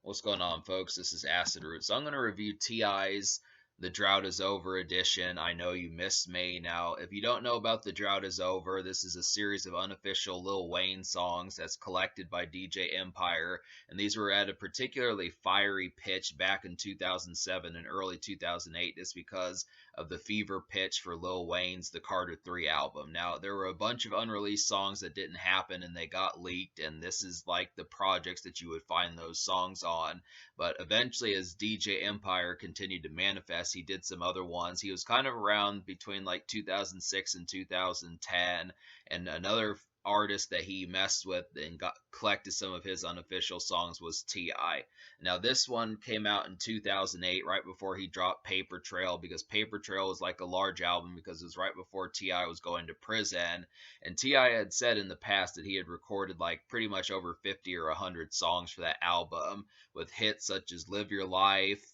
What's going on, folks? This is Acid Root. So I'm going to review T.I.'s The Drought is Over edition. I Know You Missed Me. Now, if you don't know about The Drought is Over, this is a series of unofficial Lil Wayne songs that's collected by DJ Empire, and these were at a particularly fiery pitch back in 2007 and early 2008 just because of the fever pitch for Lil Wayne's The Carter 3 album. Now, there were a bunch of unreleased songs that didn't happen and they got leaked, and this is like the projects that you would find those songs on. But eventually, as DJ Empire continued to manifest, he did some other ones. He was kind of around between like 2006 and 2010, and another artist that he messed with and got collected some of his unofficial songs was T.I. Now this one came out in 2008, right before he dropped Paper Trail, because Paper Trail was like a large album because it was right before T.I. was going to prison. And T.I. had said in the past that he had recorded like pretty much over 50 or 100 songs for that album, with hits such as Live Your Life,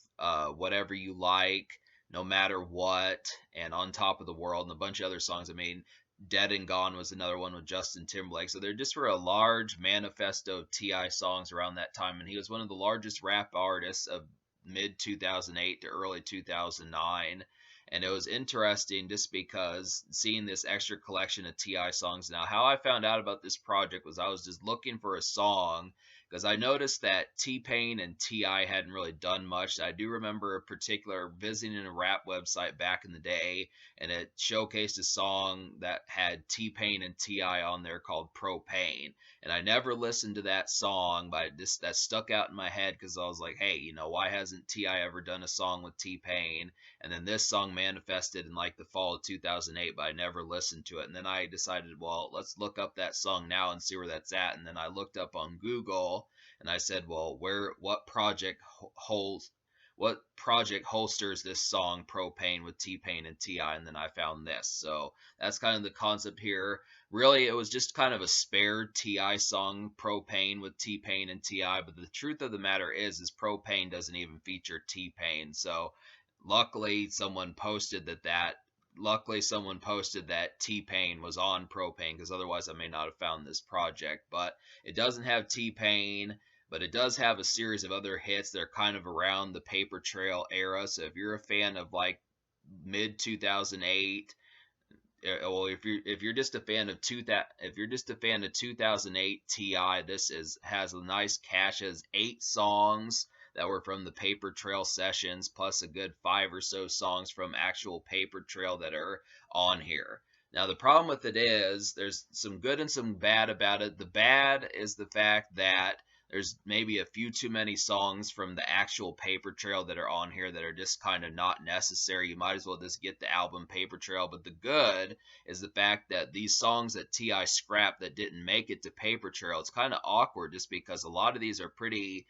Whatever You Like, No Matter What, and On Top of the World, and a bunch of other songs. I mean, Dead and Gone was another one with Justin Timberlake. So there just were a large manifesto of T.I. songs around that time, and he was one of the largest rap artists of mid 2008 to early 2009. And it was interesting just because seeing this extra collection of T.I. songs. Now, how I found out about this project was I was just looking for a song because I noticed that T-Pain and T.I. hadn't really done much. I do remember a particular visiting a rap website back in the day, and it showcased a song that had T-Pain and T.I. on there called Propane. And I never listened to that song, but that stuck out in my head because I was like, hey, why hasn't T.I. ever done a song with T-Pain? And then this song manifested in like the fall of 2008, but I never listened to it. And then I decided, well, let's look up that song now and see where that's at. And then I looked up on Google and I said, well, what project holsters this song Propane with T-Pain and T.I., and then I found this. So that's kind of the concept here. Really, it was just kind of a spare T.I. song, Propane with T-Pain and T.I., but the truth of the matter is Propane doesn't even feature T-Pain. So luckily someone posted that T-Pain was on Propane, because otherwise I may not have found this project. But it doesn't have T-Pain, but it does have a series of other hits that are kind of around the Paper Trail era. So if you're a fan of like mid 2008, well, if you're just a fan of if you're just a fan of 2008 Ti, this has a nice cache. Has 8 songs that were from the Paper Trail sessions, plus a good 5 or so songs from actual Paper Trail that are on here. Now the problem with it is there's some good and some bad about it. The bad is the fact that there's maybe a few too many songs from the actual Paper Trail that are on here that are just kind of not necessary. You might as well just get the album Paper Trail. But the good is the fact that these songs that T.I. scrapped that didn't make it to Paper Trail, it's kind of awkward just because a lot of these are pretty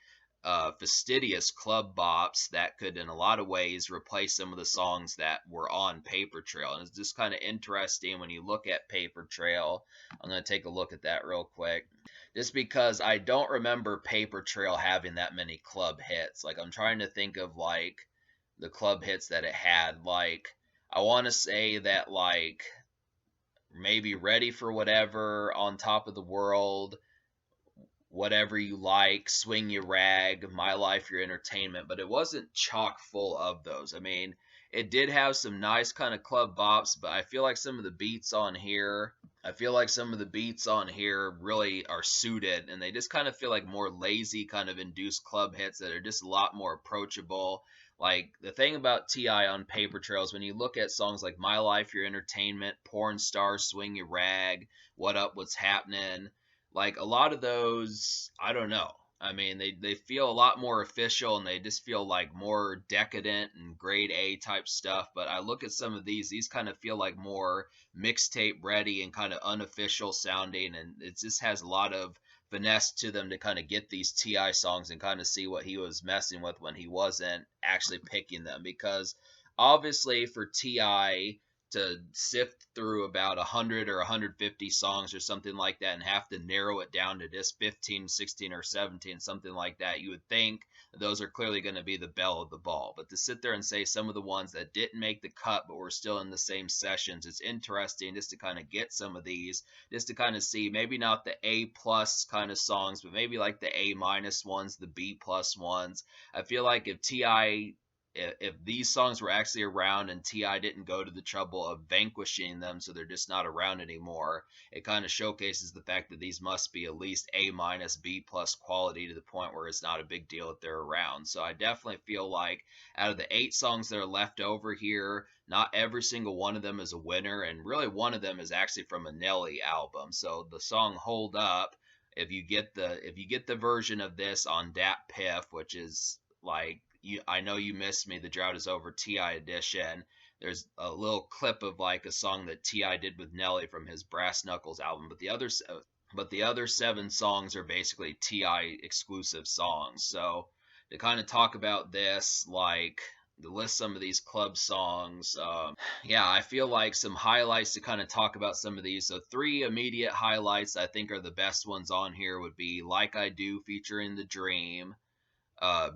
fastidious club bops that could, in a lot of ways, replace some of the songs that were on Paper Trail. And it's just kind of interesting when you look at Paper Trail. I'm going to take a look at that real quick. Just because I don't remember Paper Trail having that many club hits. Like, I'm trying to think of, like, the club hits that it had. Like, I want to say that, like, maybe Ready for Whatever, On Top of the World, Whatever You Like, Swing Your Rag, My Life, Your Entertainment, but it wasn't chock full of those. I mean, it did have some nice kind of club bops, but I feel like some of the beats on here really are suited, and they just kind of feel like more lazy kind of induced club hits that are just a lot more approachable. Like, the thing about T.I. on Paper Trails, when you look at songs like My Life, Your Entertainment, Porn Star, Swing Your Rag, What Up, What's Happening, like a lot of those, I don't know. I mean, they feel a lot more official and they just feel like more decadent and grade A type stuff. But I look at some of these kind of feel like more mixtape ready and kind of unofficial sounding. And it just has a lot of finesse to them to kind of get these T.I. songs and kind of see what he was messing with when he wasn't actually picking them. Because obviously for T.I. to sift through about 100 or 150 songs or something like that and have to narrow it down to just 15, 16, or 17, something like that, you would think those are clearly going to be the belle of the ball. But to sit there and say some of the ones that didn't make the cut but were still in the same sessions, it's interesting just to kind of get some of these, just to kind of see maybe not the A plus kind of songs, but maybe like the A minus ones, the B plus ones. I feel like if these songs were actually around and Ti didn't go to the trouble of vanquishing them, so they're just not around anymore, it kind of showcases the fact that these must be at least A minus B plus quality, to the point where it's not a big deal if they're around. So I definitely feel like out of the 8 songs that are left over here, not every single one of them is a winner, and really one of them is actually from a Nelly album. So the song Hold Up, if you get the version of this on Dat Piff, which is like, I Know You Missed Me, The Drought Is Over Ti edition. There's a little clip of like a song that Ti did with Nelly from his Brass Knuckles album, but the other 7 songs are basically Ti exclusive songs. So to kind of talk about this, like to list some of these club songs, yeah, I feel like some highlights to kind of talk about some of these. So 3 immediate highlights I think are the best ones on here would be Like I Do featuring The Dream,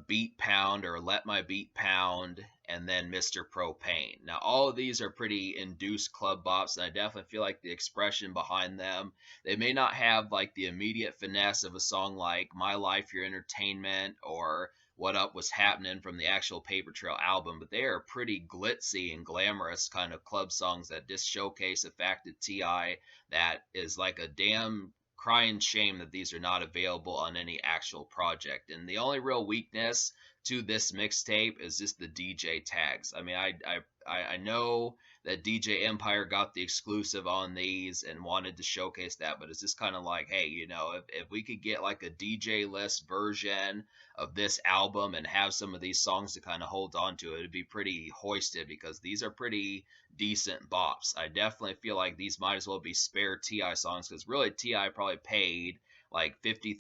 Beat Pound or Let My Beat Pound, and then Mr. Propane. Now, all of these are pretty induced club bops, and I definitely feel like the expression behind them, they may not have like the immediate finesse of a song like My Life, Your Entertainment, or What Up Was Happening from the actual Paper Trail album, but they are pretty glitzy and glamorous kind of club songs that just showcase the fact that Ti, that is like a damn crying shame that these are not available on any actual project. And the only real weakness to this mixtape is just the DJ tags. I mean, I know that DJ Empire got the exclusive on these and wanted to showcase that, but it's just kind of like, hey, you know, if we could get like a DJ list version of this album and have some of these songs to kind of hold on to, it'd be pretty hoisted, because these are pretty decent bops. I definitely feel like these might as well be spare Ti songs, because really Ti probably paid like $50,000,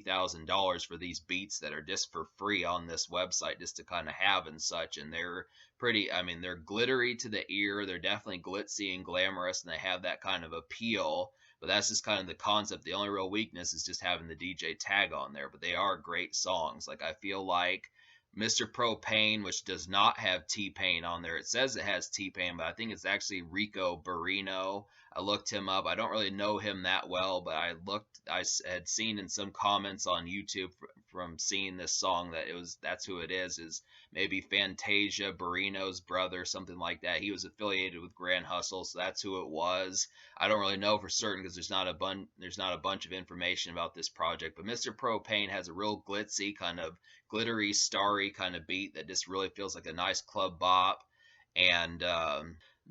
$80,000 for these beats that are just for free on this website just to kind of have and such. And they're pretty, I mean, they're glittery to the ear. They're definitely glitzy and glamorous, and they have that kind of appeal. But that's just kind of the concept. The only real weakness is just having the DJ tag on there. But they are great songs. Like, I feel like Mr. Propane, which does not have T-Pain on there. It says it has T-Pain, but I think it's actually Rico Barrino. I looked him up. I don't really know him that well, but I had seen in some comments on YouTube from seeing this song that that's who it is maybe Fantasia Barrino's brother, something like that. He was affiliated with Grand Hustle, so that's who it was. I don't really know for certain because there's not a bunch of information about this project, but Mr. Propane has a real glitzy kind of glittery, starry kind of beat that just really feels like a nice club bop. And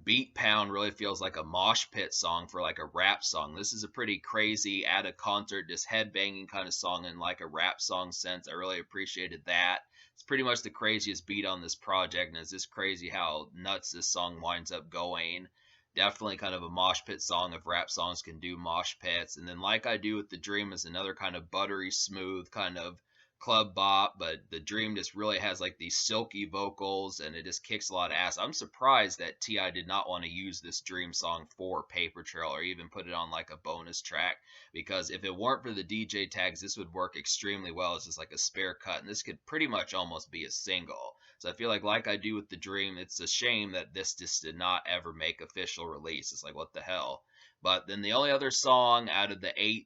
Beat Pound really feels like a mosh pit song for like a rap song. This is a pretty crazy, at a concert, just headbanging kind of song in like a rap song sense. I really appreciated that. It's pretty much the craziest beat on this project, and it's just crazy how nuts this song winds up going. Definitely kind of a mosh pit song if rap songs can do mosh pits. And then Like I Do with The Dream is another kind of buttery smooth kind of club bop, but The Dream just really has like these silky vocals, and it just kicks a lot of ass. I'm surprised that Ti did not want to use this Dream song for Paper Trail or even put it on like a bonus track, because if it weren't for the DJ tags, this would work extremely well as just like a spare cut, and this could pretty much almost be a single. So I feel like I Do with The Dream, it's a shame that this just did not ever make official release. It's like, what the hell. But then the only other song out of the 8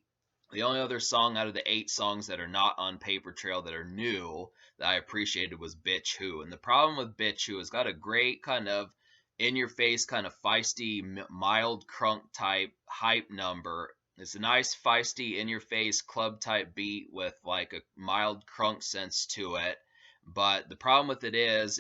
songs that are not on Paper Trail that are new that I appreciated was Bitch Who. And the problem with Bitch Who is got a great kind of in your face, kind of feisty, mild crunk type hype number. It's a nice feisty in your face club type beat with like a mild crunk sense to it. But the problem with it is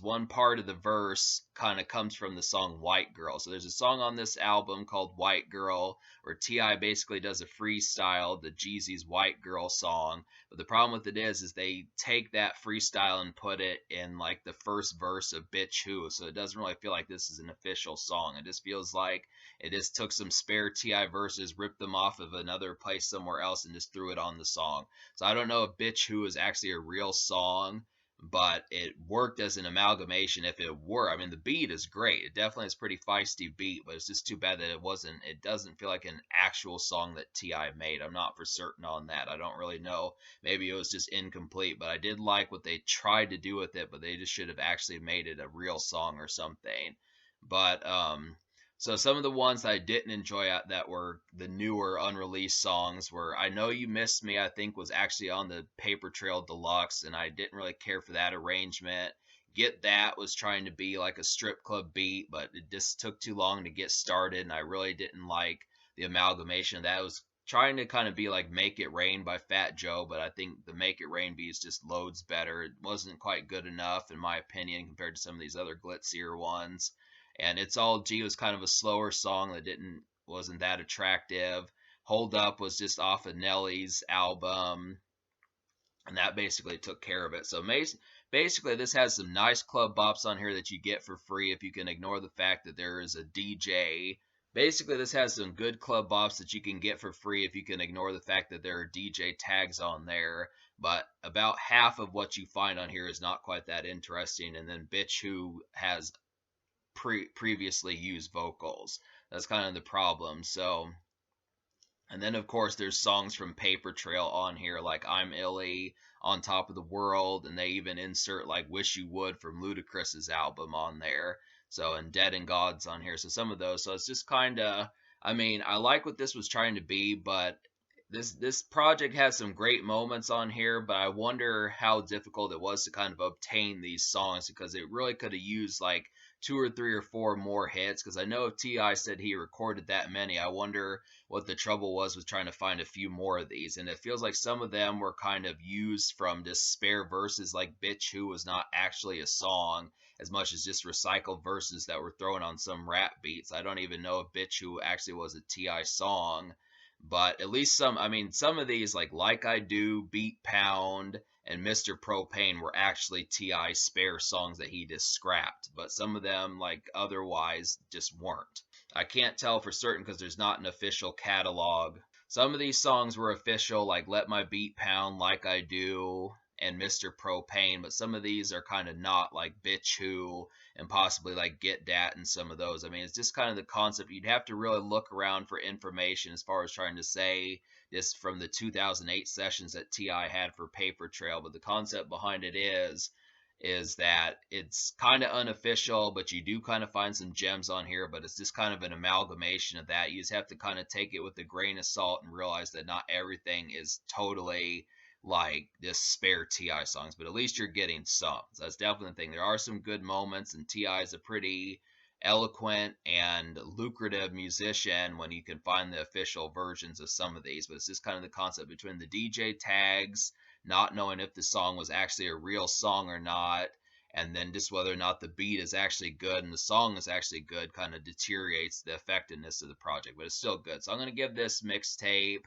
one part of the verse kind of comes from the song White Girl. So there's a song on this album called White Girl where Ti basically does a freestyle, the Jeezy's White Girl song. But the problem with it is they take that freestyle and put it in like the first verse of Bitch Who. So it doesn't really feel like this is an official song. It just feels like it just took some spare Ti verses, ripped them off of another place somewhere else, and just threw it on the song. So I don't know if Bitch Who is actually a real song. but it worked as an amalgamation if it were. I mean, the beat is great. It definitely is pretty feisty beat, but it's just too bad that it doesn't feel like an actual song that T.I. made. I'm not for certain on that. I don't really know. Maybe it was just incomplete, but I did like what they tried to do with it, but they just should have actually made it a real song or something. But so some of the ones I didn't enjoy that were the newer unreleased songs were I Know You Missed Me, I think was actually on the Paper Trail Deluxe, and I didn't really care for that arrangement. Get That was trying to be like a strip club beat, but it just took too long to get started, and I really didn't like the amalgamation of that. It was trying to kind of be like Make It Rain by Fat Joe, but I think the Make It Rain beat is just loads better. It wasn't quite good enough, in my opinion, compared to some of these other glitzier ones. And It's All G was kind of a slower song that didn't wasn't that attractive. Hold Up was just off of Nelly's album, and that basically took care of it. So basically, this has some nice club bops on here that you get for free if you can ignore the fact that there is a DJ. Basically, this has some good club bops that you can get for free if you can ignore the fact that there are DJ tags on there. But about half of what you find on here is not quite that interesting. And then Bitch Who has previously used vocals. That's kind of the problem. So, and then of course there's songs from Paper Trail on here like I'm Illy, On Top of the World, and they even insert like Wish You Would from Ludacris's album on there. So, and Dead and God's on here. So some of those. So it's just kind of, I mean, I like what this was trying to be, but this project has some great moments on here, but I wonder how difficult it was to kind of obtain these songs because it really could have used like two or three or four more hits. Because I know if T.I. said he recorded that many, I wonder what the trouble was with trying to find a few more of these. And it feels like some of them were kind of used from just spare verses, like Bitch Who was not actually a song as much as just recycled verses that were thrown on some rap beats. I don't even know if Bitch Who actually was a T.I. song, but at least some, I mean, some of these, like I Do, Beat Pound, and Mr. Propane were actually T.I. spare songs that he just scrapped. But some of them, like otherwise, just weren't. I can't tell for certain because there's not an official catalog. Some of these songs were official, like Let My Beat Pound, Like I Do, and Mr. Propane, but some of these are kind of not, like Bitch Who, and possibly like Get Dat and some of those. I mean, it's just kind of the concept. You'd have to really look around for information as far as trying to say this from the 2008 sessions that T.I. had for Paper Trail, but the concept behind it is that it's kind of unofficial, but you do kind of find some gems on here, but it's just kind of an amalgamation of that. You just have to kind of take it with a grain of salt and realize that not everything is totally like this spare T.I. songs, but at least you're getting some. So that's definitely the thing. There are some good moments, and T.I. is a pretty eloquent and lucrative musician when you can find the official versions of some of these. But it's just kind of the concept between the DJ tags, not knowing if the song was actually a real song or not, and then just whether or not the beat is actually good and the song is actually good kind of deteriorates the effectiveness of the project, but it's still good. So I'm going to give this mixtape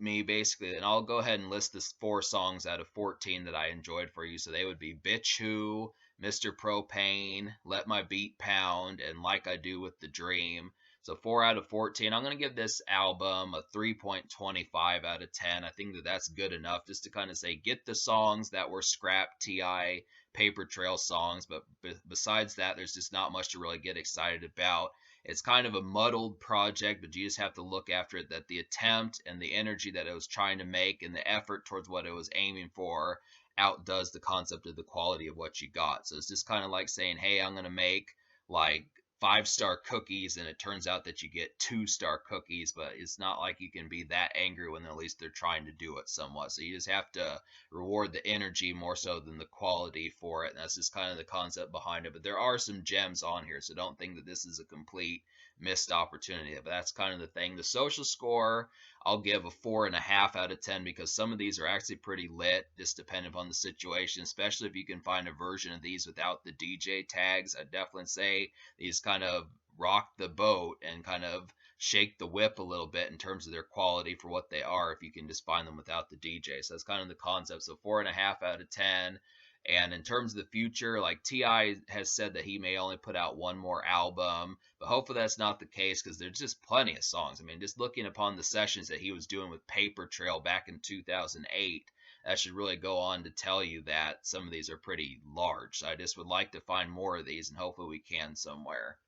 me basically, and I'll go ahead and list this 4 songs out of 14 that I enjoyed for you. So they would be Bitch Who, Mr. Propane, Let My Beat Pound, and Like I Do with the Dream. So 4 out of 14. I'm going to give this album a 3.25 out of 10. I think that that's good enough just to kind of say get the songs that were scrapped T.I. Paper Trail songs, but besides that, there's just not much to really get excited about. It's kind of a muddled project, but you just have to look after it that the attempt and the energy that it was trying to make and the effort towards what it was aiming for outdoes the concept of the quality of what you got. So it's just kind of like saying, hey, I'm going to make like 5-star cookies, and it turns out that you get 2-star cookies, but it's not like you can be that angry when at least they're trying to do it somewhat. So you just have to reward the energy more so than the quality for it. And that's just kind of the concept behind it. But there are some gems on here, so don't think that this is a complete missed opportunity. But that's kind of the thing. The social score, I'll give a 4.5 out of 10 because some of these are actually pretty lit, just depending upon the situation, especially if you can find a version of these without the DJ tags. I'd definitely say these kind of rock the boat and kind of shake the whip a little bit in terms of their quality for what they are if you can just find them without the DJ. So that's kind of the concept. So 4.5 out of 10. And in terms of the future, like T.I. has said that he may only put out one more album, but hopefully that's not the case because there's just plenty of songs. I mean, just looking upon the sessions that he was doing with Paper Trail back in 2008, that should really go on to tell you that some of these are pretty large. So I just would like to find more of these, and hopefully we can somewhere.